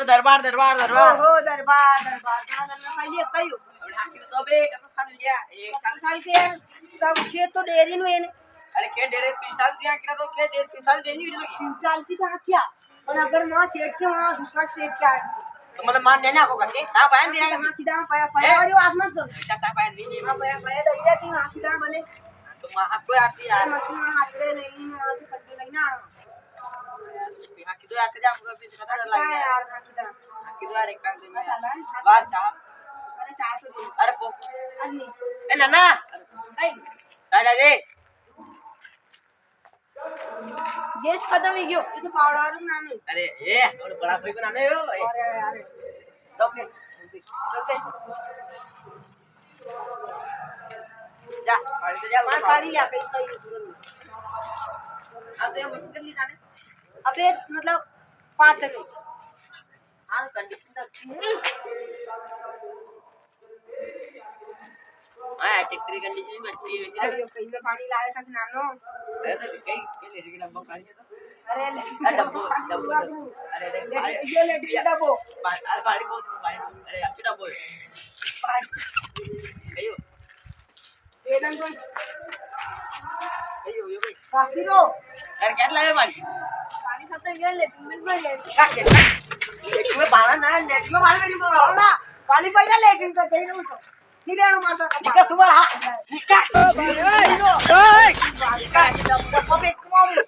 दरबार दरबार दरबार ओहो दरबार दरबार घणा दिन में कहिए कयो ढाकी तो बे कत साल लिया एक साल साल के तब खेत तो डेरी नु एने अरे के डेरे 3 साल दिया किरा तो के 3 साल देनी भी लगी 3 साल की था क्या और अगर मां सेठ के वहां दूसरा सेठ क्या तो मतलब मान देना को करके हां बहन दिया हां किदा पाया पाया और आज मत कर चाचा बहन दी हां पाया पाया दैया की हां किदा बने तो मां आपको आती यार मशीन हाथ ले नहीं आज पत्ते लगना हां किदो आके जा हमको भी पता चला यार किदा किदो यार एक काम दे बात चाह अरे चाह तो दे अरे पो अन्नी ए नाना ए साला जे गैस खत्म हो गयो ये तो पाउडर नानी अरे ए और बड़ा भाई को नाने हो अरे अरे ओके चलते जा पानी तो जा मां खाली ला के कई तुरंत अब तो ये मुश्किल नहीं जाने अबे मतलब 5 दिन हां कंडीशन तो अच्छी है हां टिकरी कंडीशन भी अच्छी है वैसे अरे कहीं में पानी लाए था नानो अरे तो कई के ले के डब्बा पानी है तो अरे डब्बो डब्बो अरे ये लेट डब्बो अरे पानी बहुत तो पानी अरे अच्छी डब्बो कहियो ये दन कोई कहियो ये भाई काफी रो यार क्या लाए पानी खत्म ये लेट मिनट में लेट में बाहर ना लेट में बाहर नहीं बोला ना पानी पहिला लेट का दे रो तो हिरेणु मारता निका सुबह निका ओए ओए